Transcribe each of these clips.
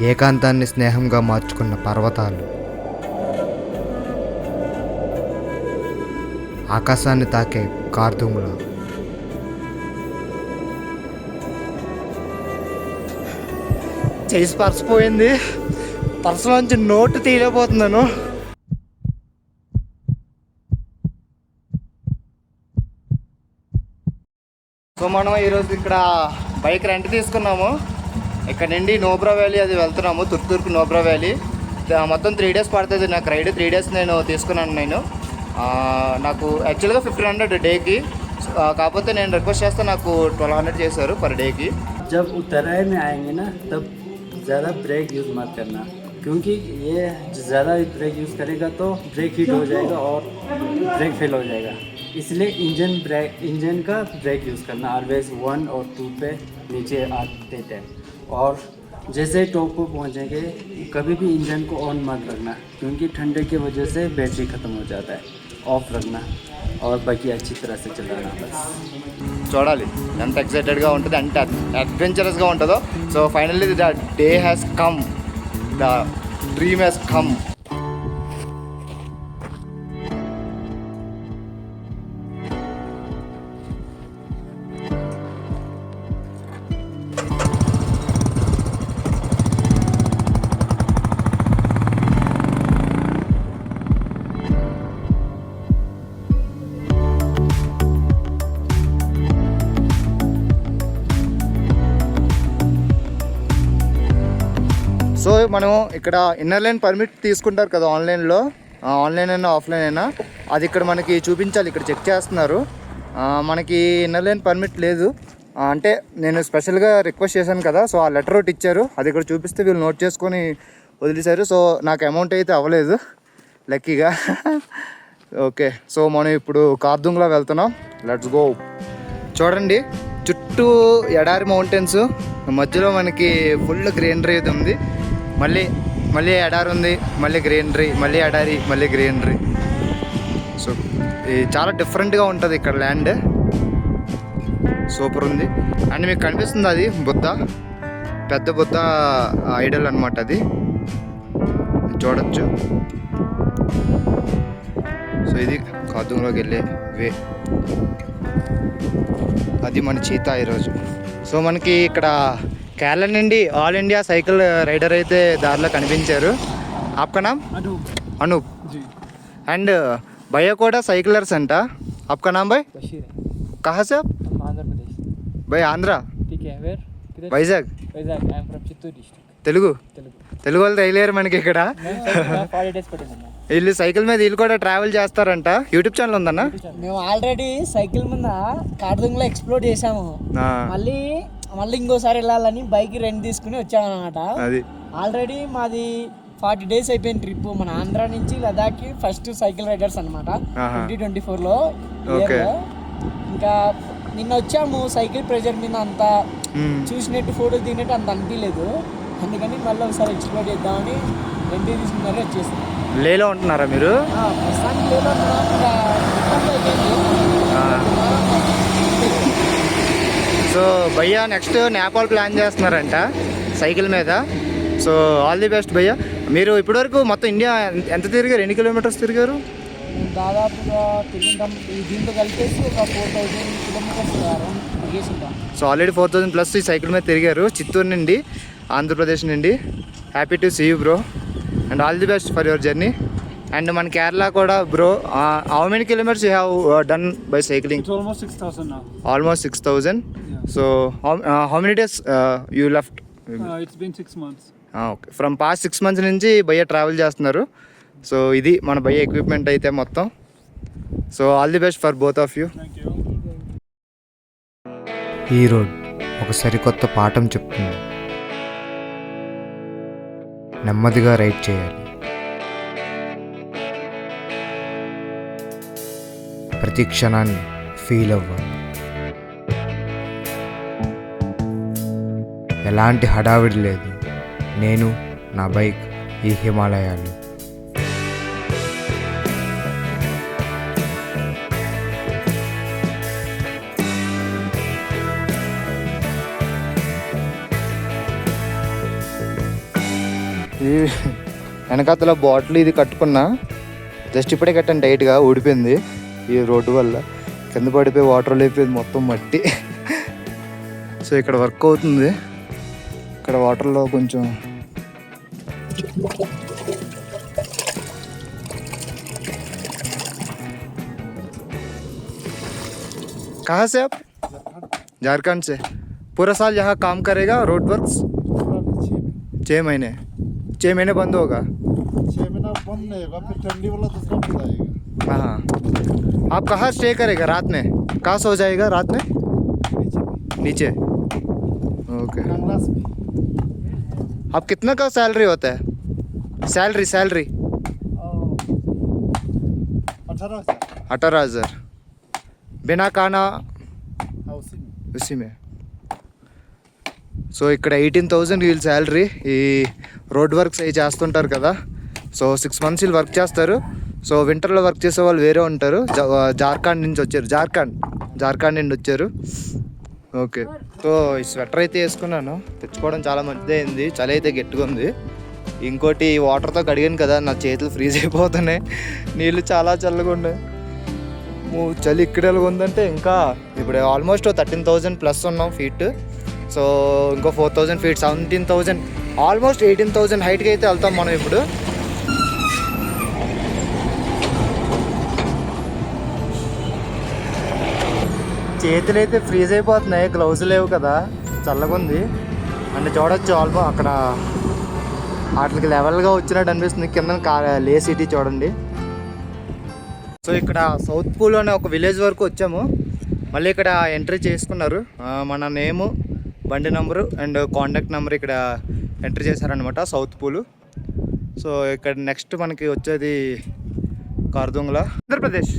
ఏకాంతాన్ని స్నేహంగా మార్చుకున్న పర్వతాలు, ఆకాశాన్ని తాకే కార్దుంగులు, చేసి పర్సిపోయింది, పర్సులోంచి నోటు తీయలేకపోతున్నాను. సో మనం ఈరోజు ఇక్కడ బైక్ రెంట్ తీసుకున్నాము. ఇక్కడ నుండి నోబ్రా వ్యాలీ అది వెళ్తున్నాము, తుర్కు నోబ్రా వ్యాలీ. మొత్తం 3 days పడుతుంది నాకు రైడ్. 3 days నేను తీసుకున్నాను. నాకు యాక్చువల్గా 1500 డేకి, కాకపోతే నేను రిక్వెస్ట్ చేస్తే నాకు 1200 చేశారు పర్ డేకి. जब उतराई में आएंगे ना तब ज़्यादा ब्रेक यूज़ मत करना, क्योंकि ये ज़्यादा ब्रेक यूज़ करेगा तो ब्रेक हीट हो जाएगा और ब्रेक फेल हो जाएगा. इसलिए इंजन का ब्रेक यूज़ करना ऑलवेज 1 और 2 पे नीचे आते टाइम. और जैसे टॉप को पहुँचेंगे कभी भी इंजन को ऑन मत रखना, क्योंकि ठंडे की वजह से बैटरी ख़त्म हो जाता है. ऑफ रखना और बाकी अच्छी तरह से चलाना. बस చూడాలి ఎంత ఎక్సైటెడ్గా ఉంటుంది, ఎంత అడ్వెంచరస్గా ఉంటుందో. So finally the day has come, the dream has come. So మనం ఇక్కడ ఇన్నర్ లైన్ పర్మిట్ తీసుకుంటారు కదా ఆన్లైన్లో, ఆన్లైన్ అయినా ఆఫ్లైన్ అయినా, అది ఇక్కడ మనకి చూపించాలి. ఇక్కడ చెక్ చేస్తున్నారు. మనకి ఇన్నర్ లైన్ పర్మిట్ లేదు. అంటే నేను స్పెషల్గా రిక్వెస్ట్ చేశాను కదా, సో ఆ లెటర్ ఒకటి ఇచ్చారు, అది ఇక్కడ చూపిస్తే వీళ్ళు నోట్ చేసుకొని వదిలేశారు. సో నాకు అమౌంట్ అయితే అవ్వలేదు లక్కీగా. ఓకే, సో మనం ఇప్పుడు కార్దుంగ్లా వెళ్తున్నాం. Let's go. చూడండి చుట్టూ ఎడారి మౌంటైన్స్, మధ్యలో మనకి ఫుల్ గ్రీనరీ అయితే ఉంది. మళ్ళీ ఎడారి ఉంది, మళ్ళీ గ్రీనరీ, మళ్ళీ ఎడారి, మళ్ళీ గ్రీనరీ. సో ఇది చాలా డిఫరెంట్గా ఉంటుంది ఇక్కడ ల్యాండ్. సూపర్ ఉంది. అండ్ మీకు కనిపిస్తుంది అది బుద్ధ, పెద్ద బుద్ధ ఐడల్ అనమాట. అది చూడొచ్చు. సో ఇది కార్దుంగ్లోకి వెళ్ళే వే. అది మన చీతా ఈరోజు. సో మనకి ఇక్కడ కేరళ నుండి ఆల్ ఇండియా సైకిల్ రైడర్ అయితే దారిలో కనిపించారు. ఆప్కా నామ్ అనూప్. అండ్ భయ్య కూడా సైకిలర్స్ అంట. ఆప్కా నామ్ భాయ్? కహా సే? భాయ్ ఆంధ్ర, వైజాగ్. తెలుగు వాళ్ళు తగిలేరు మనకి ఇక్కడ. వీళ్ళు సైకిల్ మీద వీళ్ళు కూడా ట్రావెల్ చేస్తారంట. యూట్యూబ్ ఛానల్ ఉందన్న. మేము ఆల్రెడీ సైకిల్ మీద కార్దుంగ్లో ఎక్స్ప్లోర్ చేసాము. మళ్ళీ ఇంకోసారి వెళ్ళాలని బైక్ రెంట్ తీసుకుని వచ్చామన్నమాట. ఆల్రెడీ మాది 40 days అయిపోయిన ట్రిప్. మన ఆంధ్ర నుంచి లదాఖ్కి ఫస్ట్ సైకిల్ రైడర్స్ అనమాట 2024లో. ఇంకా నిన్న వచ్చాము. సైకిల్ ప్రెజర్ మీద అంత చూసినట్టు ఫోటోలు దిగినట్టు అంత అనిపించలేదు. అందుకని మళ్ళీ ఒకసారి ఎక్స్ప్లోర్ చేద్దామని రెంట్ తీసుకున్నారు, వచ్చేసాం. లేలో ఉంటున్నారా మీరు? ప్రస్తుతానికి లేలో సో భయ్యా నెక్స్ట్ నేపాల్ ప్లాన్ చేస్తున్నారంట సైకిల్ మీద. సో ఆల్ ది బెస్ట్ భయ్యా. మీరు ఇప్పటివరకు మొత్తం ఇండియా ఎంత తిరిగారు? ఎన్ని కిలోమీటర్స్ తిరిగారు? దాదాపుగా దీంతో కలిపేసి ఒక 4000 kilometers. సో ఆల్రెడీ 4000+ ఈ సైకిల్ మీద తిరిగారు, చిత్తూరు నుండి, ఆంధ్రప్రదేశ్ నుండి. Happy to see you bro and all the best for your journey. And మన కేరళ కూడా bro, how many kilometres you have done by cycling? It's almost 6,000 now. Almost 6,000. Yeah. So how many days you left? It's been 6 months. Okay. From past 6 months నుంచి భయ్య travel చేస్తున్నారు. So ఇది మన భయ్య equipment అయితే మొత్తం. So all the best for both of you. Thank you. ఈ road ఒక సరికొత్త పాఠం చెప్తుంది. నెమ్మదిగా రైడ్ చేయాలి. ప్రతి క్షణాన్ని ఫీల్ అవ్వాలి. ఎలాంటి హడావిడి లేదు. నేను, నా బైక్, ఈ హిమాలయాలు. ఇది వెనకాతల బాటిల్ ఇది కట్టుకున్నా, జస్ట్ ఇప్పుడే కట్టాను, టైట్గా ఊడిపోయింది ఈ రోడ్డు వల్ల, కింద పడిపోయి వాటర్ లేకపోయింది మొత్తం మట్టి. సో ఇక్కడ వర్క్ అవుతుంది, ఇక్కడ వాటర్లో కొంచెం कहाँ से आप? झारखंड से। पूरा साल यहाँ काम करेगा रोड वर्क्स? 6 महीने। 6 महीने बंद होगा? 6 महीना बंद नहीं होगा, फिर ठंडी वाला दूसरा बंद आएगा। हाँ, आप कहाँ स्टे करेगा रात में? कहाँ सो जाएगा रात में? नीचे। ओके। कंगलास में। आप कितना का सैलरी होता है? सैलरी 18,000 बिना खाना उसी में। సో ఇక్కడ 18,000 వీళ్ళ శాలరీ. ఈ రోడ్ వర్క్స్ అవి చేస్తుంటారు కదా, సో 6 months వీళ్ళు వర్క్ చేస్తారు. సో వింటర్లో వర్క్ చేసే వాళ్ళు వేరే ఉంటారు, జార్ఖండ్ నుంచి వచ్చారు, జార్ఖండ్ నుండి వచ్చారు. ఓకే, సో ఈ స్వెటర్ అయితే వేసుకున్నాను, తెచ్చుకోవడం చాలా మంచిదైంది, చలి అయితే గట్టిగా ఉంది. ఇంకోటి వాటర్తో కడిగాను కదా, నా చేతులు ఫ్రీజ్ అయిపోతున్నాయి, నీళ్ళు చాలా చల్లగా ఉన్నాయి. చలి ఇక్కడ ఉందంటే ఇంకా ఇప్పుడు ఆల్మోస్ట్ 13,000 ప్లస్ ఉన్నాం ఫీట్. సో ఇంకో 4,000 ఫీట్, 17,000, ఆల్మోస్ట్ 18,000 హైట్కి అయితే వెళ్తాం మనం ఇప్పుడు. చేతులు అయితే ఫ్రీజ్ అయిపోతున్నాయి, గ్లౌజ్ లేవు కదా, చల్లగా ఉంది. అంటే చూడొచ్చు ఆల్మోస్ట్ అక్కడ వాటికి లెవెల్గా వచ్చినట్టు అనిపిస్తుంది. కింద లే సిటీ చూడండి. సో ఇక్కడ సౌత్ పూల్ అనే ఒక విలేజ్ వరకు వచ్చాము. మళ్ళీ ఇక్కడ ఎంట్రీ చేసుకున్నారు, మన నేము, బండి నెంబరు అండ్ కాంటాక్ట్ నెంబర్ ఇక్కడ ఎంట్రీ చేశారనమాట, సౌత్ పూలు. సో ఇక్కడ నెక్స్ట్ మనకి వచ్చేది కార్దుంగ్లా, ఆంధ్రప్రదేశ్.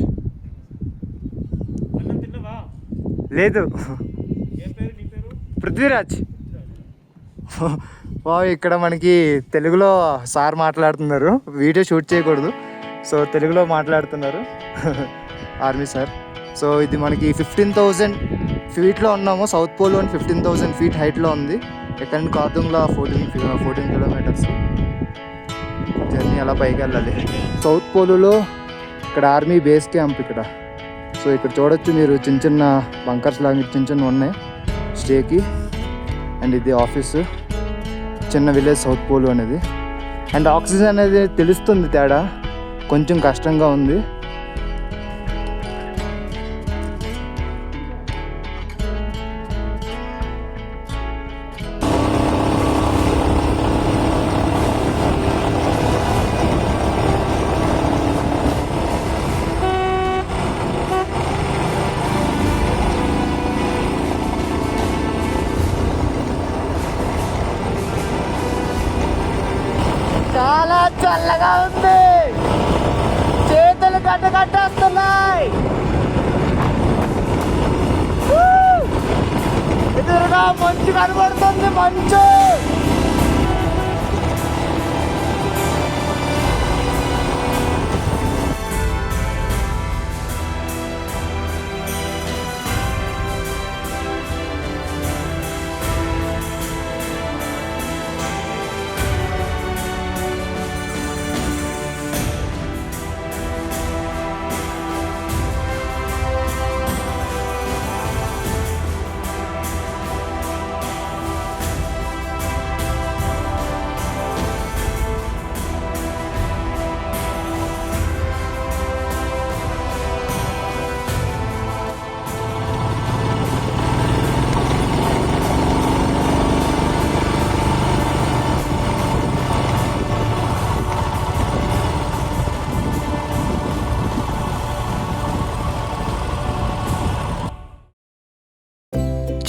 లేదు, పృథ్వీరాజ్. ఇక్కడ మనకి తెలుగులో సార్ మాట్లాడుతున్నారు, వీడియో షూట్ చేయకూడదు, సో తెలుగులో మాట్లాడుతున్నారు ఆర్మీ సార్. సో ఇది మనకి 15,000 ఫీట్లో ఉన్నాము, సౌత్ పోల్ 15,000 ఫీట్ హైట్లో ఉంది. ఇక్కడ నుండి కార్దుంగ్లా 14 కిలోమీటర్స్ జర్నీ, అలా పైకి వెళ్ళాలి. సౌత్ పోలులో ఇక్కడ ఆర్మీ బేస్ క్యాంప్ ఇక్కడ. సో ఇక్కడ చూడొచ్చు మీరు, చిన్న చిన్న బంకర్స్ లాగా చిన్న ఉన్నాయి స్టేకి. అండ్ ఇది ఆఫీసు, చిన్న విలేజ్ సౌత్ పోలు అనేది. అండ్ ఆక్సిజన్ అనేది తెలుస్తుంది తేడా, కొంచెం కష్టంగా ఉంది. చాలా చల్లగా ఉంది, చేతులు కట్టేస్తున్నాయి. ఎదురుగా మంచు కనబడుతుంది, మంచు.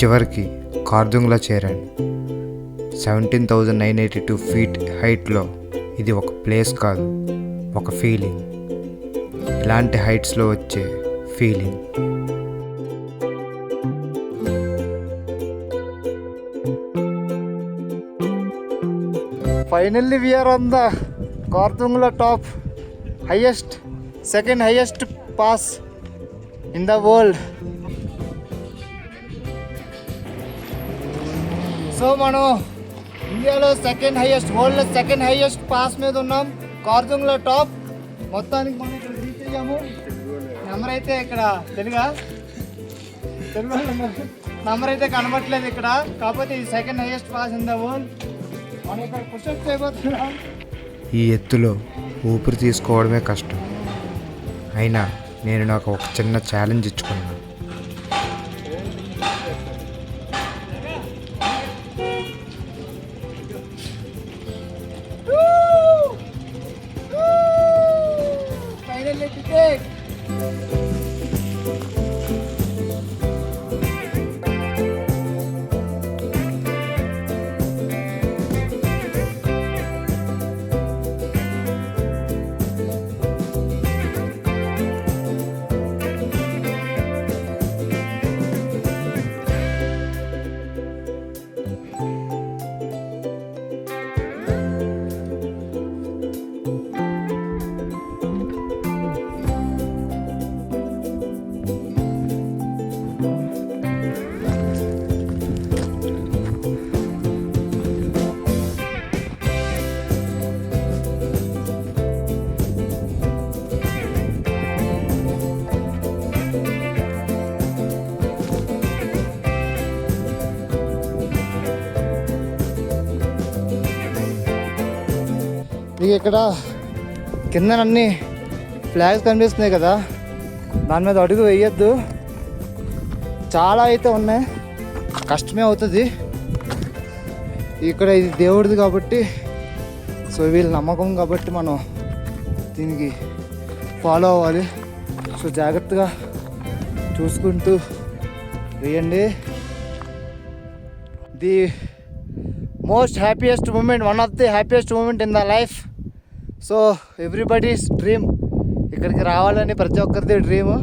చివరికి కార్దుంగ్లా చేరాను. 17,982 ఫీట్ హైట్లో ఇది ఒక ప్లేస్ కాదు, ఒక ఫీలింగ్. ఇలాంటి హైట్స్లో వచ్చే feeling. Finally we are on the Kardungla top, second highest pass in the world. So మనం ఇండియాలో సెకండ్ హైయెస్ట్, వరల్డ్లో సెకండ్ హైయెస్ట్ పాస్ మీద ఉన్నాం. కార్దుంగ్లా టాప్. మొత్తానికి మనం ఇక్కడ రీచ్ అయ్యాము. నెంబర్ అయితే ఇక్కడ తెలుగు నెంబర్ అయితే కనబట్లేదు ఇక్కడ. కాకపోతే ఇది second highest pass in the world. మనం ఇక్కడ పుషప్ చేయబోతున్నాం. ఈ ఎత్తులో ఊపిరి తీసుకోవడమే కష్టం. అయినా నేను నాకు ఒక చిన్న ఛాలెంజ్ ఇచ్చుకున్నాను. Finally ticket. ఇక ఇక్కడ కింద అన్ని ఫ్లాగ్స్ కనిపిస్తున్నాయి కదా, దాని మీద అడుగు వేయద్దు. చాలా అయితే ఉన్నాయి, కష్టమే అవుతుంది. ఇక్కడ ఇది దేవుడిది కాబట్టి, సో వీళ్ళ నమ్మకం కాబట్టి మనం దీనికి ఫాలో అవ్వాలి. సో జాగ్రత్తగా చూసుకుంటూ వేయండి. The most happiest moment, one of the happiest moment in the life. So everybody's dream, ఇక్కడికి రావాలని ప్రతి ఒక్కరిది డ్రీమ్.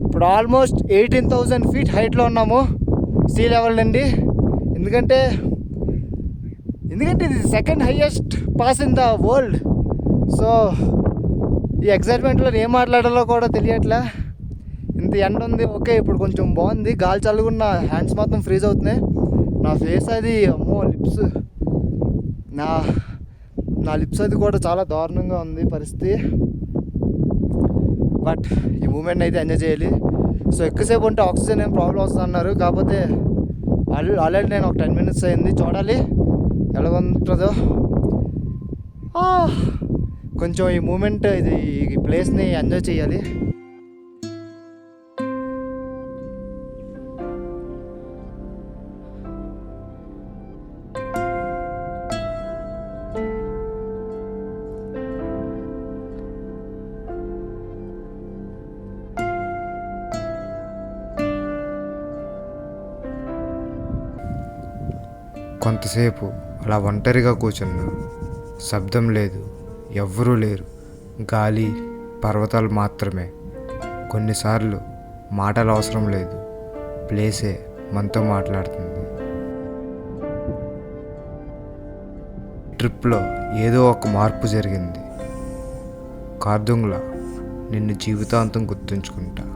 ఇప్పుడు ఆల్మోస్ట్ 18,000 feet హైట్లో ఉన్నాము సీ లెవెల్ నుండి. ఎందుకంటే ఇది second highest pass in the world. So ఈ ఎక్సైట్మెంట్లో ఏం మాట్లాడాలో కూడా తెలియట్లే. ఇంత ఎండ ఉంది, ఓకే ఇప్పుడు కొంచెం బాగుంది, గాలి చల్లుకున్న హ్యాండ్స్ మాత్రం ఫ్రీజ్ అవుతున్నాయి. నా ఫేస్ అది అమ్మో, లిప్స్, నా లిప్స్ అది కూడా చాలా దారుణంగా ఉంది పరిస్థితి. బట్ ఈ మూమెంట్ అయితే ఎంజాయ్ చేయాలి. సో ఎక్కువసేపు ఉంటే ఆక్సిజన్ ఏం ప్రాబ్లం వస్తుంది అన్నారు, కాకపోతే ఆల్రెడీ నేను ఒక 10 minutes అయింది. చూడాలి ఎలా ఉంటుందో. కొంచెం ఈ మూమెంట్, ఈ ప్లేస్ని ఎంజాయ్ చేయాలి. కొంతసేపు అలా ఒంటరిగా కూర్చున్నా. శబ్దం లేదు, ఎవ్వరూ లేరు, గాలి, పర్వతాలు మాత్రమే. కొన్నిసార్లు మాటలు అవసరం లేదు, ప్లేసే మనతో మాట్లాడుతుంది. ట్రిప్లో ఏదో ఒక మార్పు జరిగింది. కార్దుంగ్లా నిన్ను జీవితాంతం గుర్తుంచుకుంటా.